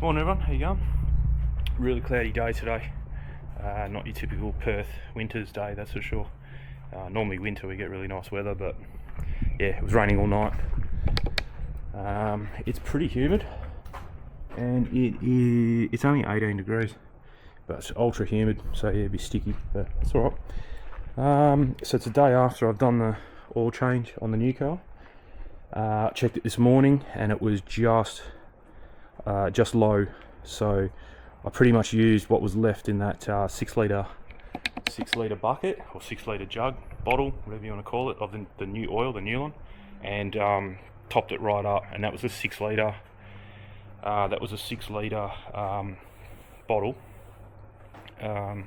Morning everyone, how you going? Really cloudy day today. Not your typical Perth winter's day, that's for sure. Normally winter we get really nice weather, but yeah, it was raining all night. It's pretty humid, and it's only 18 degrees, but it's ultra humid, so yeah, it'd be sticky, but it's alright. So it's a day after I've done the oil change on the new car. Checked it this morning and it was just low, so I pretty much used what was left in that 6 litre bucket or 6 litre jug, bottle, whatever you want to call it, of the new oil, the new one, and topped it right up, and that was a 6 litre bottle, and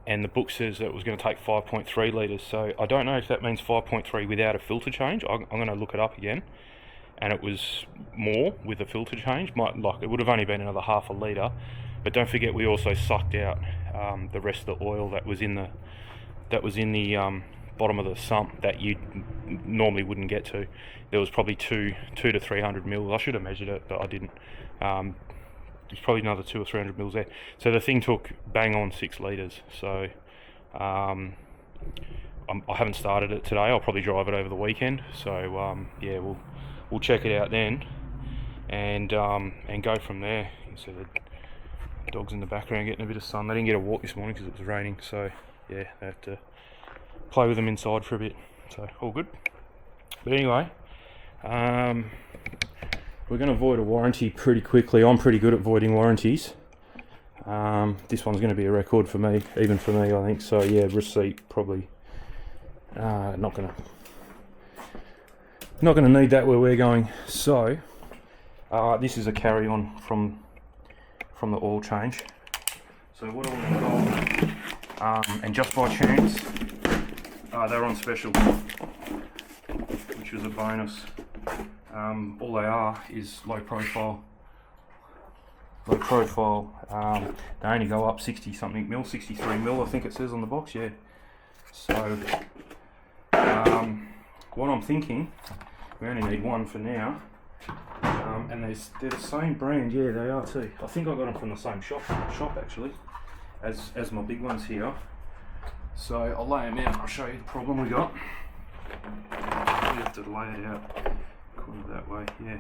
the book says that it was going to take 5.3 litres, so I don't know if that means 5.3 without a filter change. I'm going to look it up again, and it was more with the filter change. It would have only been another half a litre, but don't forget we also sucked out the rest of the oil that was in the bottom of the sump that you normally wouldn't get to. There was probably 200 to 300 mils. I should have measured it, but I didn't. There's probably another 200 or 300 mils there. So the thing took bang on 6 litres. So I haven't started it today. I'll probably drive it over the weekend. So yeah, we'll check it out then, and go from there. So the dogs in the background getting a bit of sun. They didn't get a walk this morning because it was raining. So yeah, they have to play with them inside for a bit. So all good. But anyway, we're going to void a warranty pretty quickly. I'm pretty good at voiding warranties. This one's going to be a record for me, even for me, I think. So yeah, receipt probably not going to need that where we're going. So this is a carry on from the oil change. So what I want to go, and just by chance, they're on special, which was a bonus. All they are is low profile. They only go up 60 something mil, 63 mil I think it says on the box, yeah. So what I'm thinking, we only need one for now, and they're the same brand, yeah, they are too. I think I got them from the same shop actually as my big ones here. So I'll lay them out and I'll show you the problem we got. We have to lay it out kind of that way, yeah.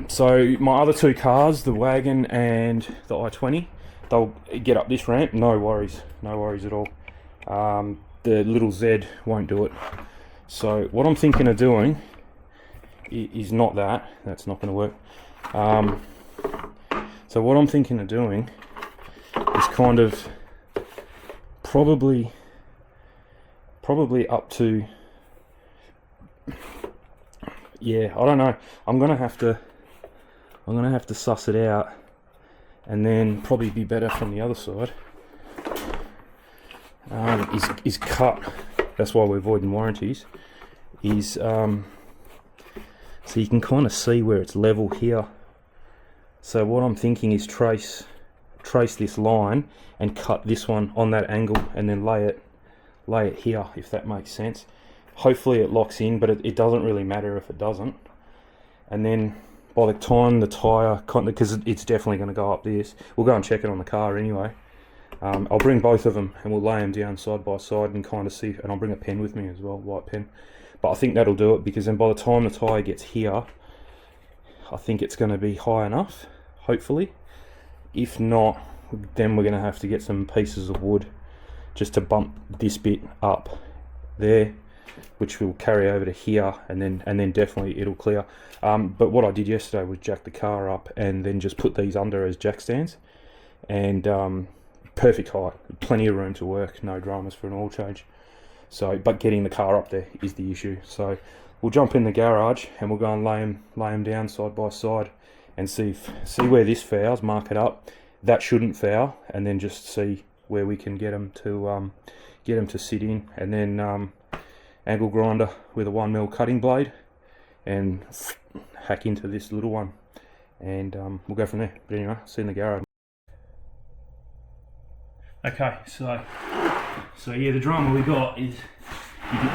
So my other two cars, the wagon and the i20, they'll get up this ramp, no worries at all. The little Z won't do it. So what I'm thinking of doing is not that. That's not going to work. So what I'm thinking of doing is kind of probably up to, yeah, I don't know. I'm gonna have to suss it out, and then probably be better from the other side. Is cut. That's why we're voiding warranties. So you can kind of see where it's level here. So what I'm thinking is trace this line and cut this one on that angle, and then lay it here, if that makes sense. Hopefully it locks in, but it doesn't really matter if it doesn't. And then by the time the tyre, because it's definitely going to go up this, we'll go and check it on the car anyway. I'll bring both of them and we'll lay them down side by side and kind of see, and I'll bring a pen with me as well, white pen. But I think that'll do it, because then by the time the tyre gets here, I think it's going to be high enough, hopefully. If not, then we're going to have to get some pieces of wood just to bump this bit up there, which will carry over to here, and then definitely it'll clear. But what I did yesterday was jack the car up and then just put these under as jack stands, and perfect height, plenty of room to work, no dramas for an oil change. So, but getting the car up there is the issue. So we'll jump in the garage and we'll go and lay them down side by side and see where this fouls, mark it up. That shouldn't foul, and then just see where we can get them to sit in, and then angle grinder with a 1mm cutting blade and hack into this little one, and we'll go from there. But anyway, see you in the garage. Okay, so yeah, the drama we got is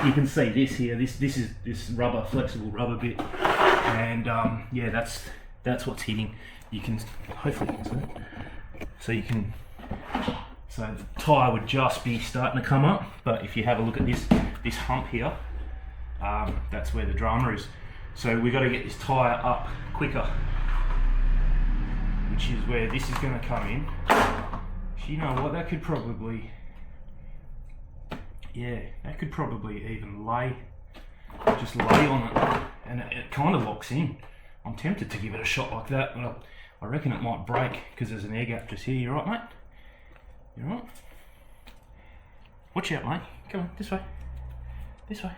you can see this here. This is this rubber, flexible rubber bit, and yeah, that's that's what's hitting. You can, hopefully you can see it. So you can, so the tyre would just be starting to come up, but if you have a look at this hump here, that's where the drama is. So we've got to get this tyre up quicker, which is where this is going to come in. So you know what, that could probably, yeah, that could probably even just lay on it, and it kind of locks in. I'm tempted to give it a shot like that, but I reckon it might break because there's an air gap just here. You right, mate? You right? Watch out, mate. Come on, this way. This way.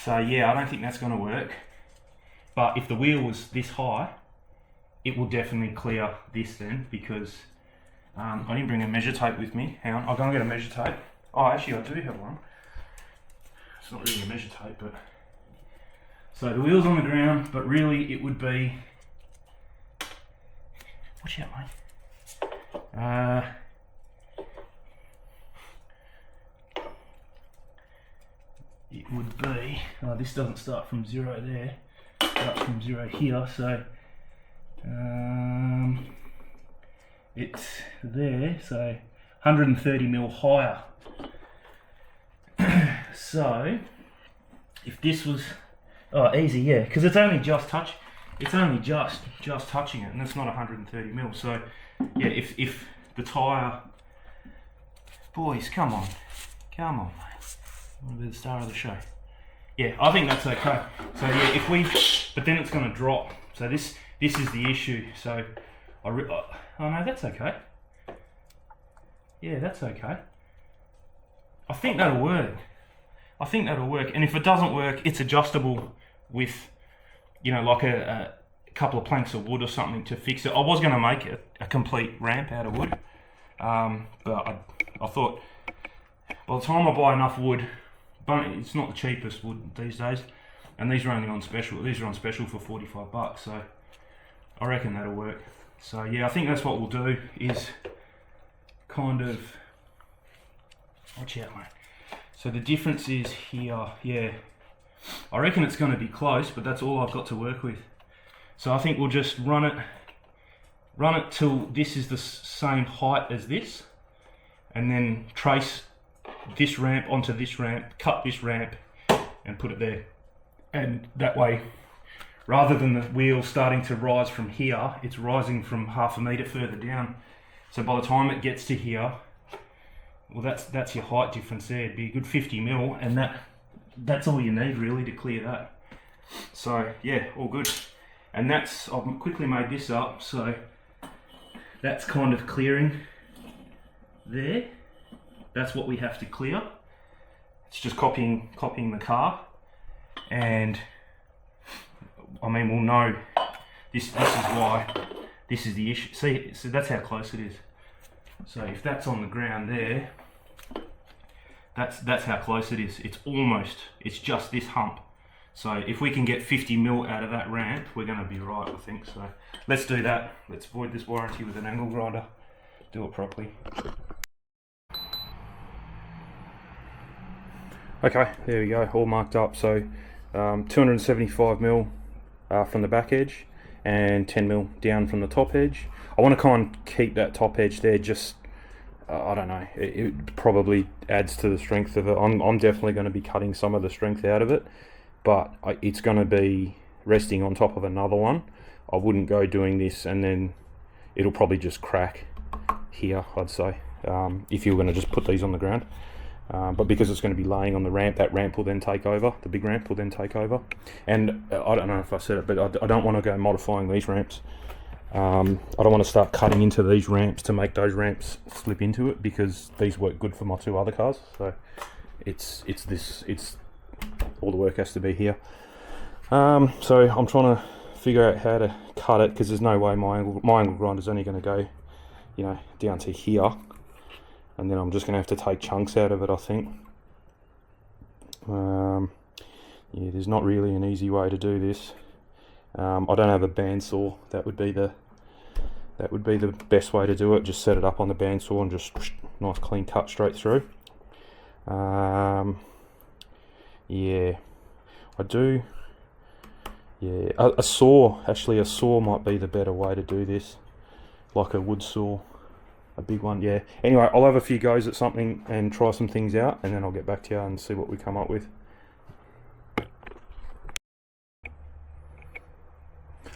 So yeah, I don't think that's going to work. But if the wheel was this high, it will definitely clear this then, because I didn't bring a measure tape with me. Hang on, I'll go and get a measure tape. Oh, actually I do have one. It's not really a measure tape, but... So the wheel's on the ground, but really it would be... Watch out, mate. It would be... Oh, this doesn't start from 0 there. It starts from 0 here, so... it's there, so 130mm higher. So if this was easy, yeah, because it's only just touching it, and it's not 130mm. So yeah, if the tyre, boys, come on mate, I want to be the star of the show. Yeah, I think that's okay. So yeah, but then it's going to drop. So this is the issue. So oh no, that's okay. Yeah, that's okay. I think that'll work. And if it doesn't work, it's adjustable with, you know, like a couple of planks of wood or something to fix it. I was going to make it a complete ramp out of wood, but I thought by the time I buy enough wood, it's not the cheapest wood these days, and these are only on special. These are on special for $45, so I reckon that'll work. So yeah, I think that's what we'll do, is kind of, watch out, mate. So the difference is here, yeah, I reckon it's going to be close, but that's all I've got to work with. So I think we'll just run it till this is the same height as this, and then trace this ramp onto this ramp, cut this ramp and put it there. And that way, rather than the wheel starting to rise from here, it's rising from half a metre further down. So by the time it gets to here, well, that's your height difference there. It'd be a good 50mm, and that's all you need really to clear that. So yeah, all good. And I've quickly made this up, so that's kind of clearing there. That's what we have to clear. It's just copying the car, and I mean, we'll know this is why this is the issue. See, so that's how close it is. So if that's on the ground there, that's how close it is. It's just this hump. So if we can get 50mm out of that ramp, we're going to be right, I think. So let's do that. Let's void this warranty with an angle grinder. Do it properly. Okay, there we go, all marked up. So 275mm from the back edge and 10mm down from the top edge. I want to kind of keep that top edge there, just I don't know, it probably adds to the strength of it. I'm definitely going to be cutting some of the strength out of it, but it's going to be resting on top of another one. I wouldn't go doing this and then it'll probably just crack here, I'd say, if you were going to just put these on the ground. But because it's going to be laying on the ramp, that ramp will then take over, the big ramp will then take over. And I don't know if I said it, but I don't want to go modifying these ramps. I don't want to start cutting into these ramps to make those ramps slip into it, because these work good for my two other cars. So it's all the work has to be here. So I'm trying to figure out how to cut it, because there's no way my angle grinder is only going to go, you know, down to here, and then I'm just going to have to take chunks out of it, I think. Yeah, there's not really an easy way to do this. I don't have a bandsaw. That would be the best way to do it. Just set it up on the bandsaw and just nice clean cut straight through. Yeah, I do. Yeah, a saw, actually a saw might be the better way to do this. Like a wood saw, a big one, yeah. Anyway, I'll have a few goes at something and try some things out, and then I'll get back to you and see what we come up with.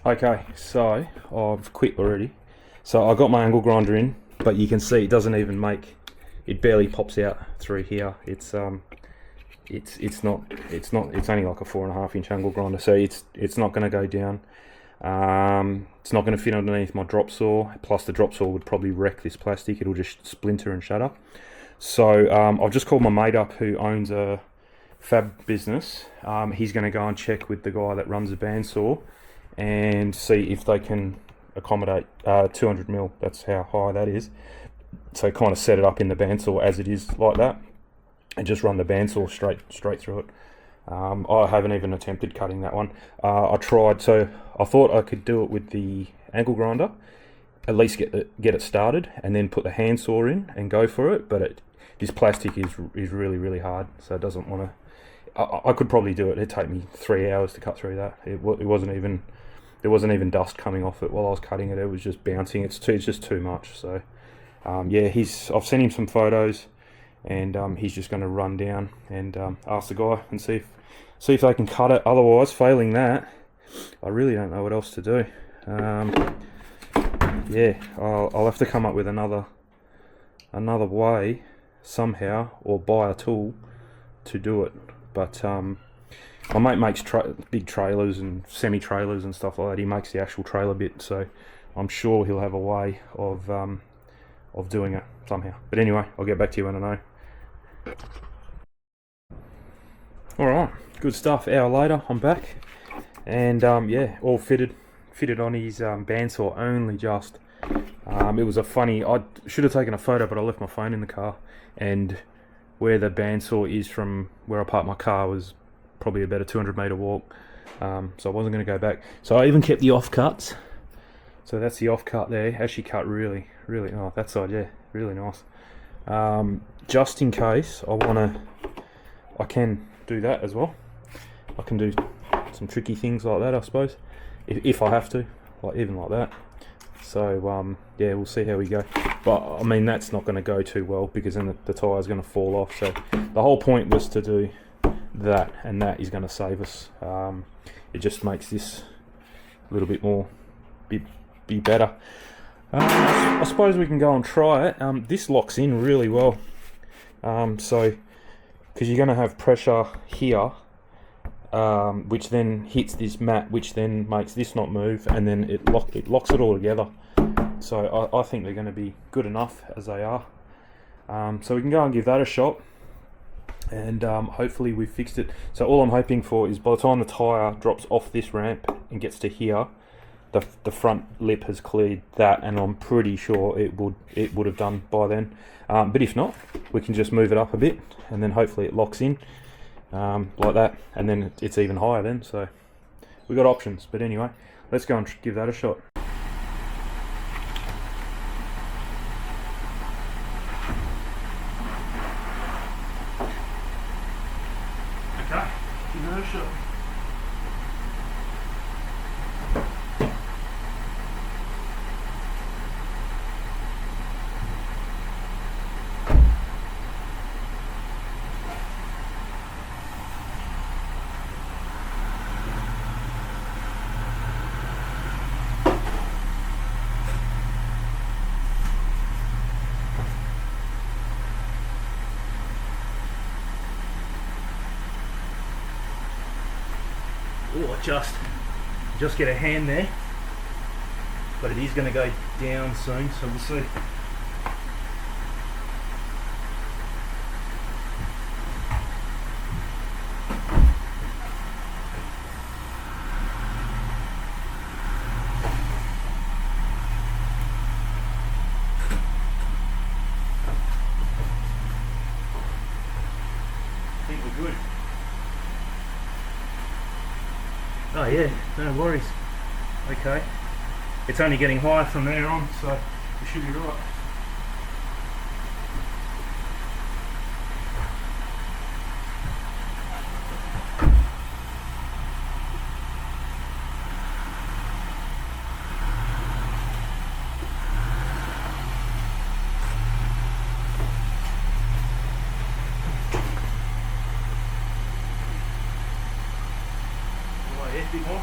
Okay, so I've quit already. So I got my angle grinder in, but you can see it doesn't even make, it barely pops out through here. It's only like a 4.5 inch angle grinder, so it's not going to go down. It's not going to fit underneath my drop saw. Plus, the drop saw would probably wreck this plastic. It'll just splinter and shatter. So I've just called my mate up who owns a fab business. He's going to go and check with the guy that runs the bandsaw and see if they can accommodate 200mm. That's how high that is. So kind of set it up in the bandsaw as it is like that, and just run the bandsaw straight through it. I haven't even attempted cutting that one. I tried, so I thought I could do it with the angle grinder, at least get it started, and then put the handsaw in and go for it. But this plastic is really, really hard, so it doesn't want to. I could probably do it. It'd take me 3 hours to cut through that. It wasn't even, there wasn't even dust coming off it while I was cutting it. It was just bouncing. It's just too much. So yeah, I've sent him some photos, and he's just going to run down and ask the guy and see if they can cut it. Otherwise, failing that, I really don't know what else to do. Yeah, I'll have to come up with another way somehow, or buy a tool to do it. But my mate makes big trailers and semi-trailers and stuff like that. He makes the actual trailer bit, so I'm sure he'll have a way of doing it somehow. But anyway, I'll get back to you when I know. Alright, good stuff. Hour later, I'm back, and yeah, all fitted on his bandsaw, only just. It was I should have taken a photo, but I left my phone in the car, and where the bandsaw is from where I parked my car was probably about a 200-metre walk, so I wasn't going to go back. So I even kept the offcuts. So that's the offcut there. Actually cut really, really, oh, that side, yeah, really nice. Just in case I can do that as well. I can do some tricky things like that, I suppose, if I have to, like even like that. So yeah, we'll see how we go. But I mean, that's not going to go too well, because then the tyre's going to fall off. So the whole point was to do that, and that is going to save us. It just makes this a little bit more be better. I suppose we can go and try it. This locks in really well. So because you're going to have pressure here, which then hits this mat, which then makes this not move, and then it locks it all together. So I think they're going to be good enough as they are. So we can go and give that a shot, and hopefully we've fixed it. So all I'm hoping for is by the time the tyre drops off this ramp and gets to here, the front lip has cleared that, and I'm pretty sure it would have done by then. But if not, we can just move it up a bit, and then hopefully it locks in like that, and then it's even higher then. So we got options. But anyway, let's go and give that a shot. Okay, give that a shot. Oh, I just get a hand there, but it is going to go down soon, so we'll see. I think we're good. Oh yeah, no worries. Okay. It's only getting higher from there on, so we should be right. there a bit more.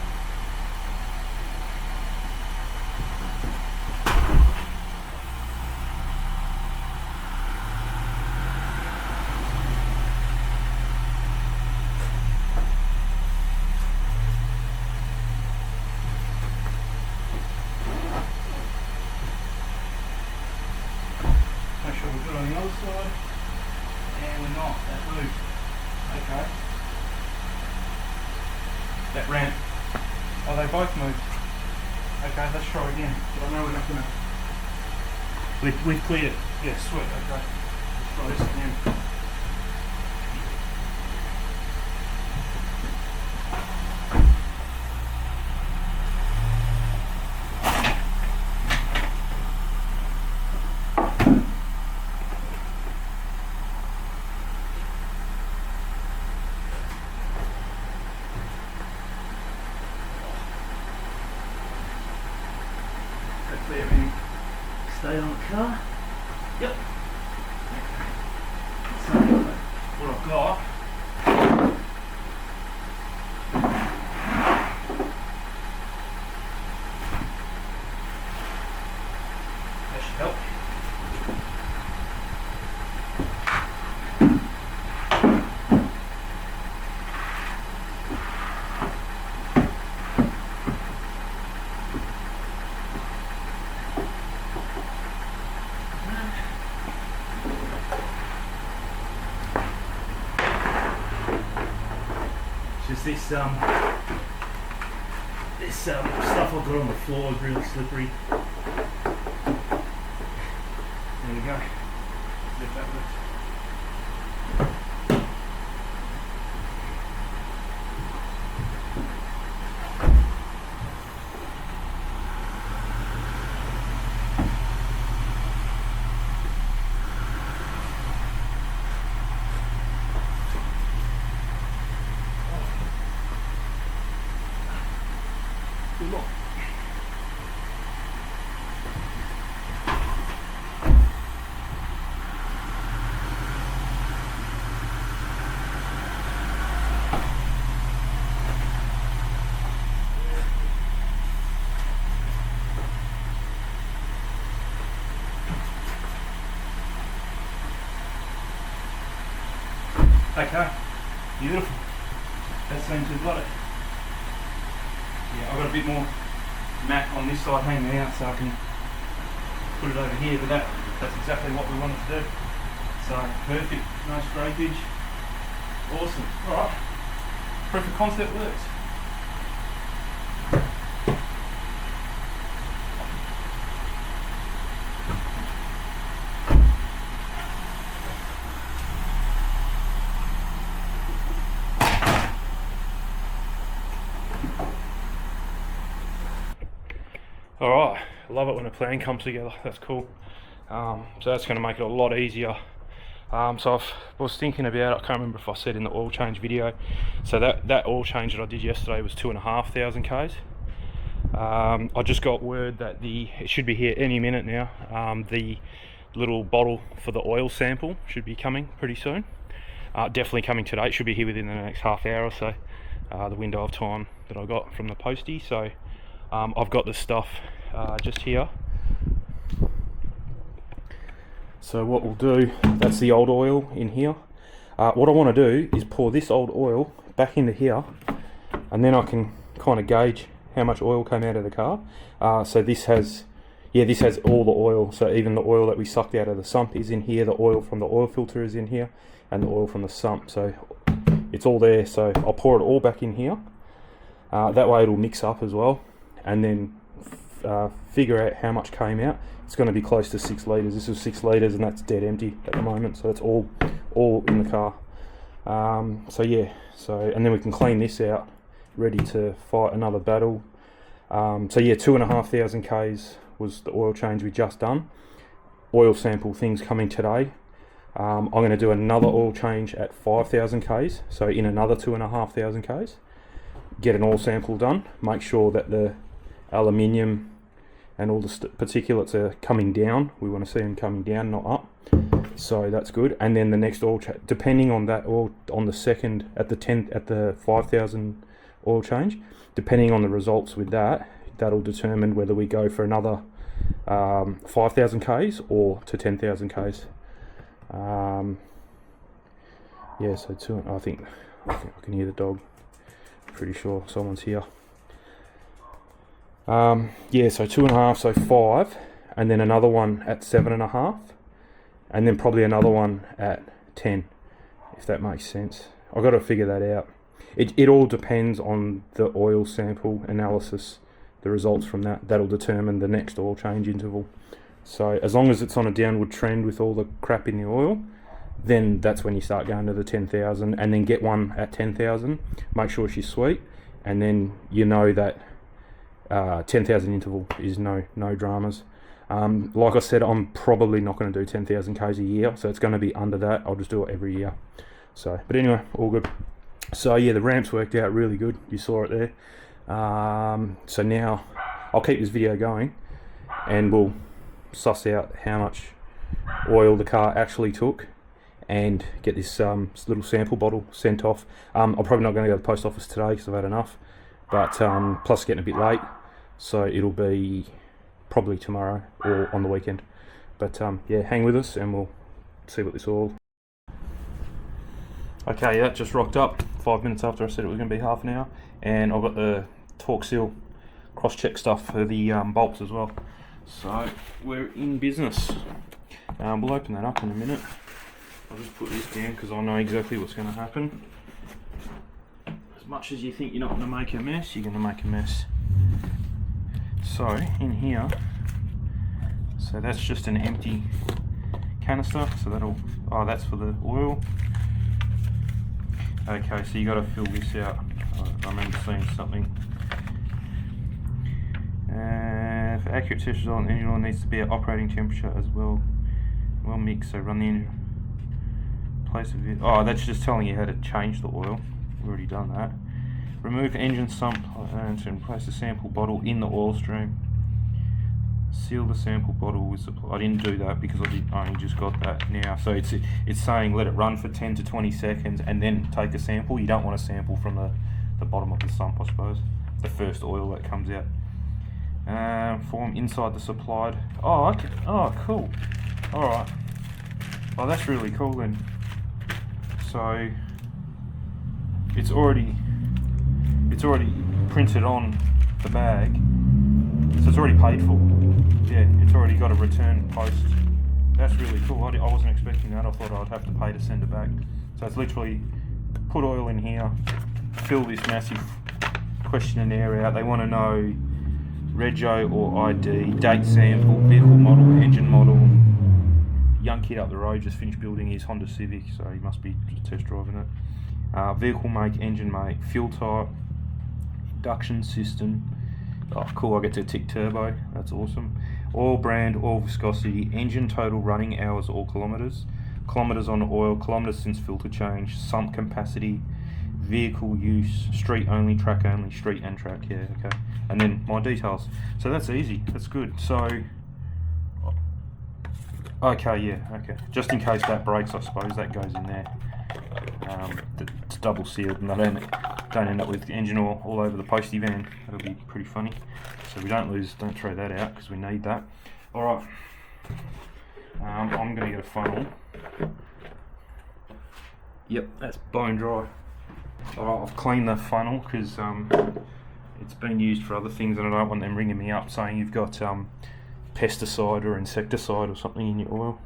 Make sure we're good on the other side. And we're not. That moved. Okay. That ramp. Oh, they both moved. Okay, let's try again. But I know we're not gonna. We've cleared it. Yeah, sweet. Okay. Let's try this again. Hopefully everything stayed on the car. Yep. So what I've got that should help. Just this stuff I've got on the floor is really slippery. There we go. See if that works. Good luck. Okay, beautiful. That seems to have got it. Yeah, I've got a bit more mat on this side hanging out so I can put it over here, but that's exactly what we wanted to do. So perfect, no scrapage. Awesome. Alright, proof of concept works. Alright, I love it when a plan comes together, that's cool. So that's going to make it a lot easier. So I was thinking about, I can't remember if I said in the oil change video, so that oil change that I did yesterday was 2,500 Ks. I just got word that it should be here any minute now. The little bottle for the oil sample should be coming pretty soon. Definitely coming today, it should be here within the next half hour or so, the window of time that I got from the postie. So I've got the stuff just here. So what we'll do, that's the old oil in here. What I want to do is pour this old oil back into here, and then I can kind of gauge how much oil came out of the car. So this has all the oil. So even the oil that we sucked out of the sump is in here. The oil from the oil filter is in here, and the oil from the sump. So it's all there. So I'll pour it all back in here. That way it'll mix up as well, and then figure out how much came out. It's going to be close to 6 litres. This is 6 litres, and that's dead empty at the moment. So it's all in the car. So yeah. And then we can clean this out, ready to fight another battle. So yeah, 2,500 Ks was the oil change we just done. Oil sample things coming today. I'm going to do another oil change at 5,000 Ks. So in another 2,500 Ks. Get an oil sample done. Make sure that the aluminium and all the particulates are coming down. We want to see them coming down, not up. So that's good. And then the next oil change, depending on that oil, on the second at the 5,000 oil change. Depending on the results with that, that'll determine whether we go for another 5,000 Ks or to 10,000 Ks. Yeah, so I think I can hear the dog. Pretty sure someone's here. Yeah, so 2.5, so 5, and then another one at 7.5, and then probably another one at 10, if that makes sense. I've got to figure that out. It all depends on the oil sample analysis, the results from that. That'll determine the next oil change interval. So as long as it's on a downward trend with all the crap in the oil, then that's when you start going to the 10,000, and then get one at 10,000. Make sure she's sweet, and then you know that 10,000 interval is no dramas. Like I said, I'm probably not going to do 10,000 Ks a year, so it's going to be under that. I'll just do it every year. So, but anyway, all good. So yeah, the ramps worked out really good. You saw it there. So now I'll keep this video going, and we'll suss out how much oil the car actually took, and get this little sample bottle sent off. I'm probably not going to go to the post office today because I've had enough, but plus it's getting a bit late, so it'll be probably tomorrow or on the weekend. But yeah, hang with us and we'll see what this all. Okay, yeah, just rocked up 5 minutes after I said it was going to be half an hour, and I've got the torque seal cross-check stuff for the bolts as well. So we're in business. We'll open that up in a minute. I'll just put this down because I know exactly what's going to happen. As much as you think you're not going to make a mess, you're going to make a mess. So in here, so that's just an empty canister, so that's for the oil. Okay, so you got to fill this out. I remember seeing something. For accurate test result, the engine oil needs to be at operating temperature as well mixed. So run the engine. That's just telling you how to change the oil. We've already done that. Remove engine sump and place the sample bottle in the oil stream. Seal the sample bottle with supply. I didn't do that because I only just got that now. So it's saying let it run for 10 to 20 seconds and then take a sample. You don't want a sample from the bottom of the sump, I suppose. The first oil that comes out. Form inside the supplied. Oh, okay. Oh, cool. All right. Oh, that's really cool then. So it's already printed on the bag, so it's already paid for. Yeah, it's already got a return post. That's really cool. I wasn't expecting that. I thought I'd have to pay to send it back. So it's literally put oil in here, fill this massive questionnaire out. They want to know rego or ID, date sample, vehicle model, engine model. Young kid up the road just finished building his Honda Civic, so he must be just test driving it. Vehicle make, engine make, fuel type, induction system. Oh cool, I get to tick turbo, that's awesome. Oil brand, oil viscosity, engine total running hours or kilometres, kilometres on oil, kilometres since filter change, sump capacity, vehicle use, street only, track only, street and track, yeah, okay. And then my details. So that's easy, that's good. So okay, yeah, okay. Just in case that breaks, I suppose that goes in there. It's double sealed, and I don't end up with engine oil all over the postie van. That'll be pretty funny. So we don't throw that out because we need that. All right. I'm going to get a funnel. Yep, that's bone dry. All right, I've cleaned the funnel because it's been used for other things, and I don't want them ringing me up saying you've got pesticide or insecticide or something in your oil.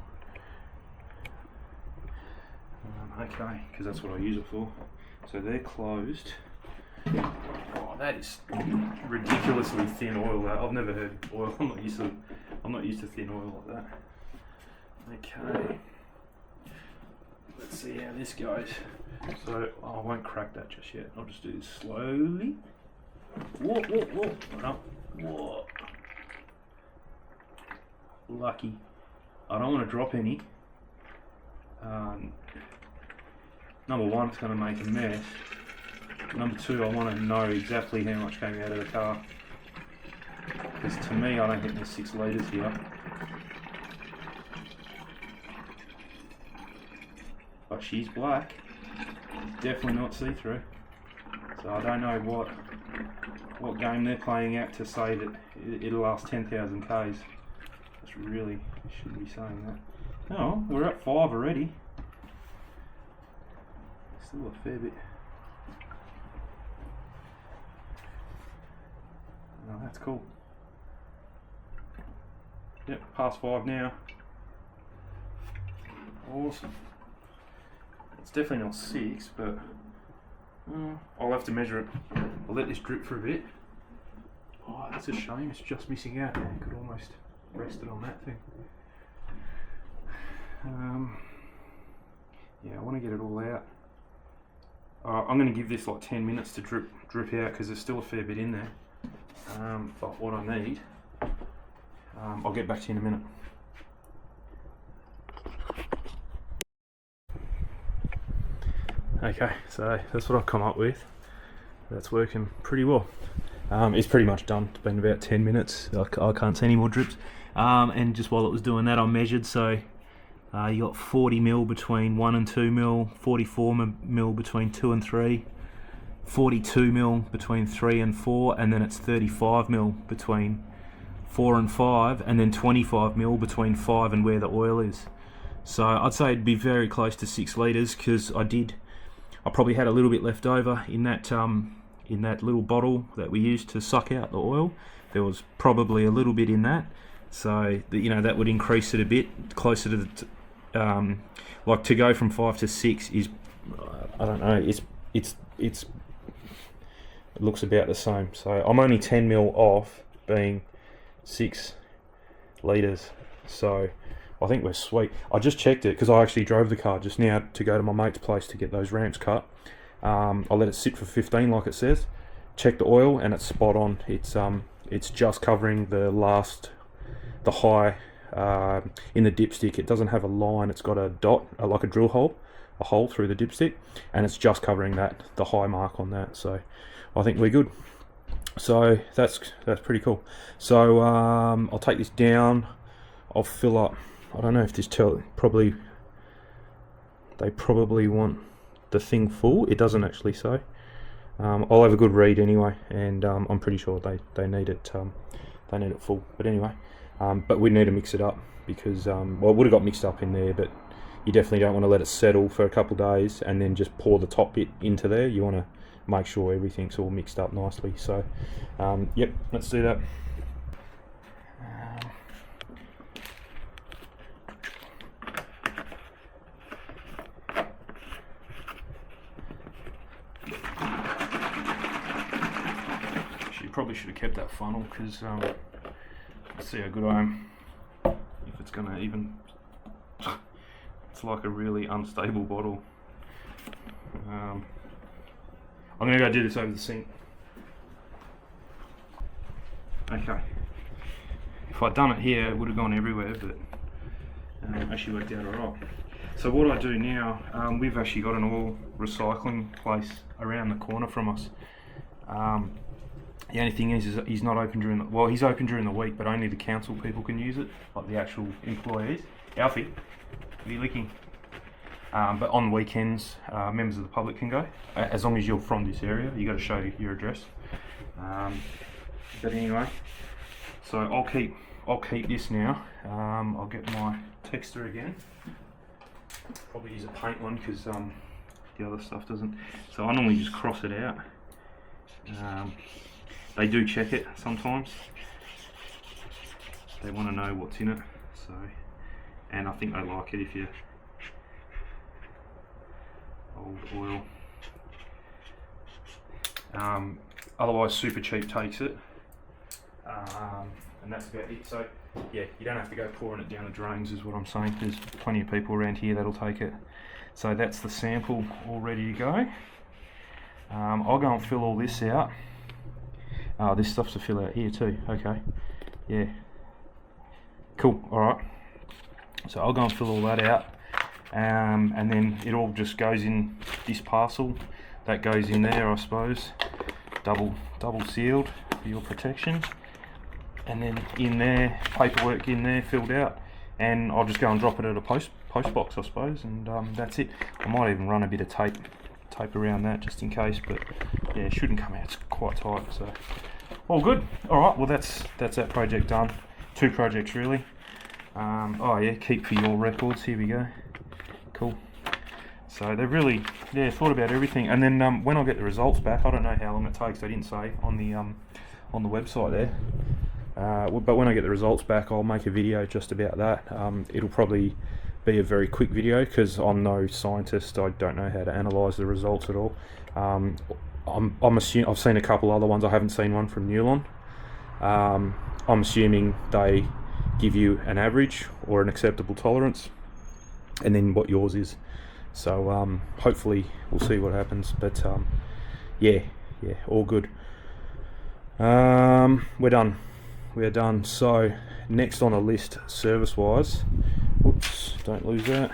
Okay, because that's what I use it for. So they're closed. Oh, that is ridiculously thin oil. I've never heard oil. I'm not used to thin oil like that. Okay. Let's see how this goes. So I won't crack that just yet. I'll just do this slowly. Whoa, whoa, whoa. No. Whoa. Lucky. I don't want to drop any. Number one, it's going to make a mess. Number two, I want to know exactly how much came out of the car. Because to me, I don't think there's 6 litres here. But she's black. Definitely not see-through. So I don't know what game they're playing out to say that it'll last 10,000 Ks. That's really, shouldn't be saying that. Oh, we're at 5 already. Still a fair bit. Oh, that's cool. Yep, past 5 now. Awesome. It's definitely not 6, but I'll have to measure it. I'll let this drip for a bit. Oh, that's a shame. It's just missing out. I could almost rest it on that thing. Yeah, I want to get it all out. I'm going to give this like 10 minutes to drip out because there's still a fair bit in there. But what I need, I'll get back to you in a minute. Okay, so that's what I've come up with. That's working pretty well. It's pretty much done. It's been about 10 minutes. I can't see any more drips. And just while it was doing that, I measured. So you got 40 mil between 1 and 2 mil, 44 mil between 2 and 3, 42 mil between 3 and 4, and then it's 35 mil between 4 and 5, and then 25 mil between 5 and where the oil is. So I'd say it'd be very close to 6 litres because I probably had a little bit left over in that little bottle that we used to suck out the oil. There was probably a little bit in that, so that would increase it a bit closer to the like to go from 5 to 6 is I don't know. It looks about the same. So I'm only 10 mil off being 6 litres. So I think we're sweet. I just checked it because I actually drove the car just now to go to my mate's place to get those ramps cut. I let it sit for 15 like it says. Check the oil and it's spot on. It's just covering the high in the dipstick. It doesn't have a line. It's got a dot, like a drill hole, a hole through the dipstick, and it's just covering the high mark on that. So I think we're good. So that's pretty cool. So I'll take this down. I'll fill up. I don't know if this probably they probably want the thing full. It doesn't actually say. I'll have a good read anyway, and I'm pretty sure they need it full. But anyway, but we need to mix it up because well, it would have got mixed up in there, but you definitely don't want to let it settle for a couple of days and then just pour the top bit into there. You want to make sure everything's all mixed up nicely. So yep, let's do that. Probably should have kept that funnel because let's see how good I am. If it's gonna even, it's like a really unstable bottle. I'm gonna go do this over the sink. Okay. If I'd done it here, it would have gone everywhere, but actually worked out alright. So what I do now, we've actually got an oil recycling place around the corner from us. The only thing is he's not open during he's open during the week, but only the council people can use it, like the actual employees. Alfie, are you licking? But on weekends, members of the public can go, as long as you're from this area. You got to show your address. But anyway, so I'll keep this now. I'll get my texter again. Probably use a paint one because the other stuff doesn't. So I normally just cross it out. They do check it sometimes. They want to know what's in it. So, and I think they like it if you old oil. Otherwise, Super Cheap takes it, and that's about it. So, yeah, you don't have to go pouring it down the drains, is what I'm saying. There's plenty of people around here that'll take it. So that's the sample all ready to go. I'll go and fill all this out. This stuff's to fill out here too. Okay, yeah, cool. All right. So I'll go and fill all that out, and then it all just goes in this parcel. That goes in there, I suppose, double sealed for your protection. And then in there, paperwork in there filled out, and I'll just go and drop it at a post box, I suppose, and that's it. I might even run a bit of tape tape around that just in case, but yeah, it shouldn't come out. It's quite tight, so all good. All right, well that's that project done. 2 projects really. Oh yeah, keep for your records. Here we go. Cool. So they really, yeah, thought about everything. And then when I get the results back, I don't know how long it takes. They didn't say on the website there. But when I get the results back, I'll make a video just about that. It'll probably be a very quick video because I'm no scientist. I don't know how to analyse the results at all. I'm assuming I've seen a couple other ones. I haven't seen one from Newlon. I'm assuming they give you an average or an acceptable tolerance, and then what yours is. So hopefully we'll see what happens. But yeah, all good. We're done. So next on the list, service-wise, whoops, don't lose that,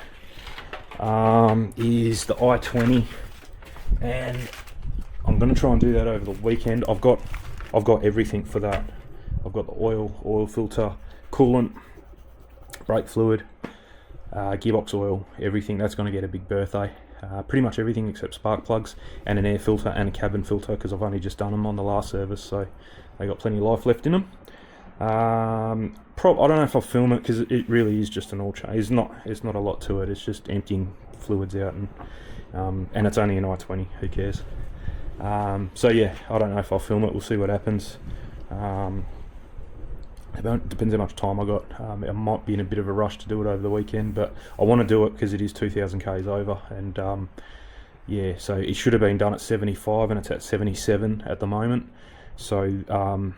is the i20, and I'm going to try and do that over the weekend. I've got everything for that. I've got the oil filter, coolant, brake fluid, gearbox oil, everything. That's going to get a big birthday. Pretty much everything except spark plugs and an air filter and a cabin filter, because I've only just done them on the last service, so they got plenty of life left in them. I don't know if I'll film it because it really is just an oil change. It's not a lot to it. It's just emptying fluids out, and it's only an i20. Who cares? So yeah, I don't know if I'll film it. We'll see what happens. It depends how much time I got. I might be in a bit of a rush to do it over the weekend, but I want to do it because it is 2,000 k's over, and yeah, so it should have been done at 75 and it's at 77 at the moment. So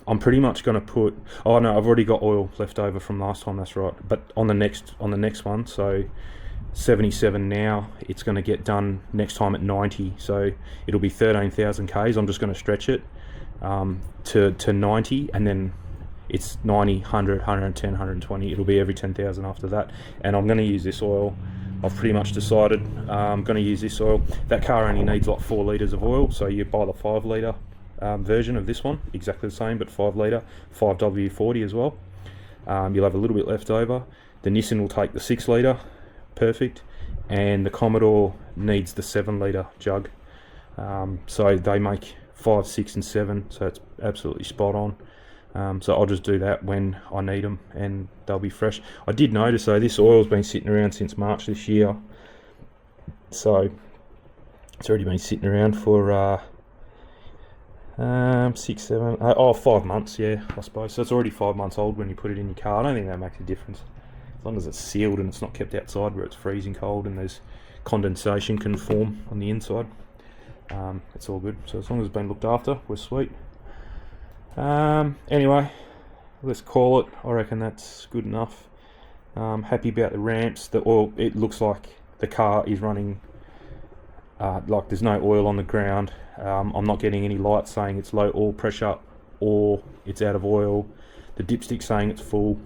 I'm pretty much going to put, oh no, I've already got oil left over from last time, that's right, but on the next one, so 77 now, it's going to get done next time at 90, so it'll be 13,000 k's. I'm just going to stretch it to 90, and then it's 90, 100, 110, 120. It'll be every 10,000 after that. And I'm going to use this oil. I've pretty much decided I'm going to use this oil. That car only needs like 4 litres of oil, so you buy the 5 litre version of this one, exactly the same, but 5 litre, 5W40 as well. You'll have a little bit left over. The Nissan will take the 6 litre, perfect, and the Commodore needs the 7 litre jug. So they make 5, 6 and 7, so it's absolutely spot on. So I'll just do that when I need them, and they'll be fresh. I did notice though, this oil's been sitting around since March this year, so it's already been sitting around for 5 months, yeah, I suppose. So it's already 5 months old when you put it in your car. I don't think that makes a difference, as long as it's sealed and it's not kept outside where it's freezing cold and there's condensation can form on the inside. It's all good. So as long as it's been looked after, we're sweet. Anyway, let's call it. I reckon that's good enough. Happy about the ramps. The oil, it looks like the car is running like there's no oil on the ground. I'm not getting any lights saying it's low oil pressure or it's out of oil. The dipstick saying it's full.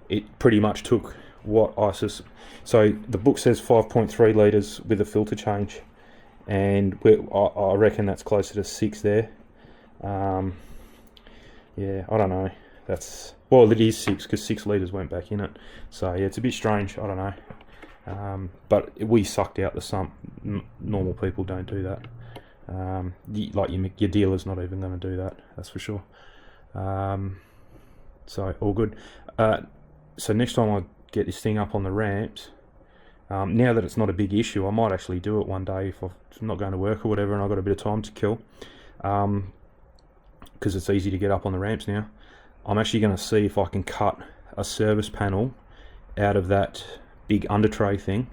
It pretty much took what ISIS. So the book says 5.3 litres with a filter change, and I reckon that's closer to 6 there. Yeah, I don't know. Well, it is 6 because 6 litres went back in it. So yeah, it's a bit strange. I don't know. But we sucked out the sump. Normal people don't do that. Like your dealer's not even going to do that. That's for sure. So all good. So next time I get this thing up on the ramps, now that it's not a big issue, I might actually do it one day if I'm not going to work or whatever, and I've got a bit of time to kill. Because it's easy to get up on the ramps now. I'm actually going to see if I can cut a service panel out of that big under tray thing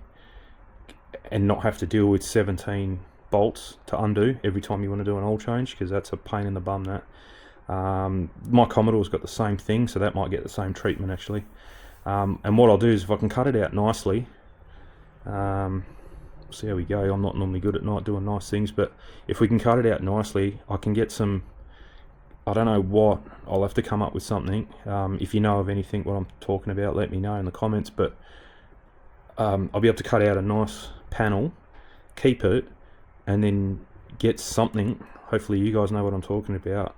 and not have to deal with 17 bolts to undo every time you want to do an oil change, because that's a pain in the bum. That my Commodore's got the same thing, so that might get the same treatment actually. And what I'll do is, if I can cut it out nicely, see how we go. I'm not normally good at night doing nice things, but if we can cut it out nicely, I can get some, I don't know what, I'll have to come up with something. If you know of anything what I'm talking about, let me know in the comments, but I'll be able to cut out a nice panel, keep it, and then get something, hopefully you guys know what I'm talking about,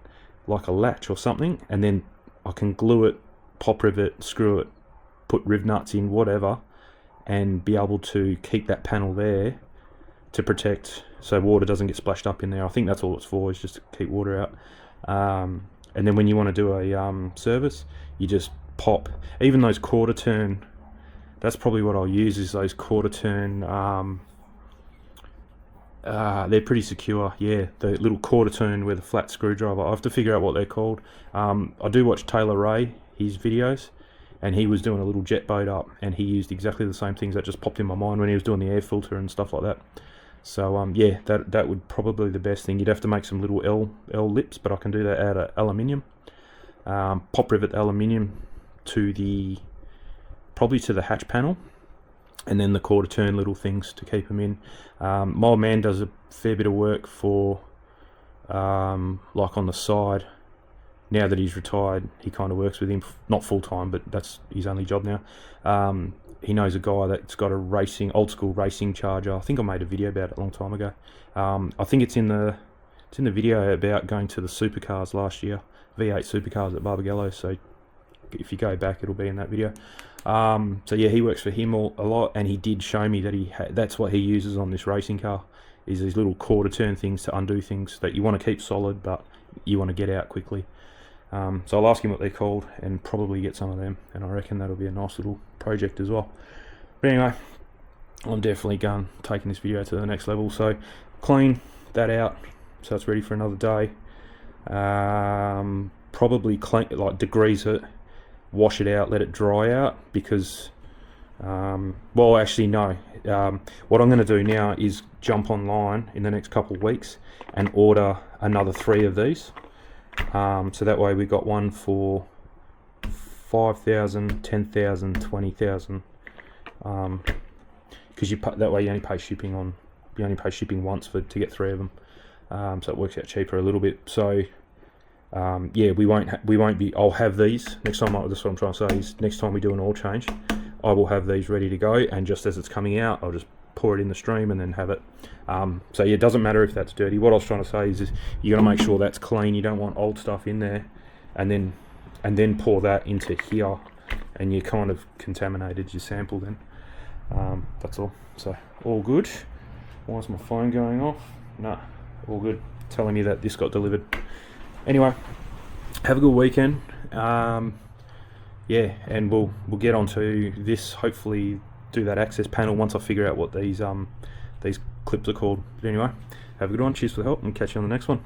like a latch or something, and then I can glue it, pop rivet, screw it, put riv nuts in, whatever, and be able to keep that panel there to protect so water doesn't get splashed up in there. I think that's all it's for, is just to keep water out. And then when you want to do a service, you just pop, even those quarter turn, that's probably what I'll use, is those quarter turn, they're pretty secure, yeah, the little quarter turn with a flat screwdriver. I have to figure out what they're called. I do watch Taylor Ray, his videos, and he was doing a little jet boat up, and he used exactly the same things that just popped in my mind when he was doing the air filter and stuff like that. So yeah, that would probably be the best thing. You'd have to make some little L lips, but I can do that out of aluminium. Pop rivet aluminium to probably to the hatch panel, and then the quarter turn little things to keep them in. My old man does a fair bit of work for like on the side. Now that he's retired, he kind of works with him, not full time, but that's his only job now. He knows a guy that's got a old school racing charger. I think I made a video about it a long time ago. I think it's in the video about going to the supercars last year, V8 supercars at Barbagallo. So if you go back, it'll be in that video. So yeah, he works for him a lot, and he did show me that that's what he uses on this racing car, is these little quarter turn things to undo things that you want to keep solid, but you want to get out quickly. So I'll ask him what they're called and probably get some of them, and I reckon that'll be a nice little project as well. But anyway, I'm definitely taking this video to the next level. So clean that out so it's ready for another day. Probably clean, like degrease it, wash it out, let it dry out, because well, actually no, what I'm going to do now is jump online in the next couple of weeks and order another 3 of these. So that way we got one for 5,000, 10,000, 20,000. Because that way you only pay shipping once to get 3 of them. So it works out cheaper a little bit. So yeah, we won't be. I'll have these next time. That's what I'm trying to say, is next time we do an oil change, I will have these ready to go, and just as it's coming out, I'll just pour it in the stream and then have it. So yeah, it doesn't matter if that's dirty. What I was trying to say is you got to make sure that's clean. You don't want old stuff in there, and then pour that into here, and you kind of contaminated your sample then. That's all. So all good. Why is my phone going off? Nah, all good. Telling me that this got delivered. Anyway, have a good weekend. Yeah, and we'll get onto this. Hopefully, do that access panel once I figure out what these clips are called. But anyway, have a good one. Cheers for the help, and catch you on the next one.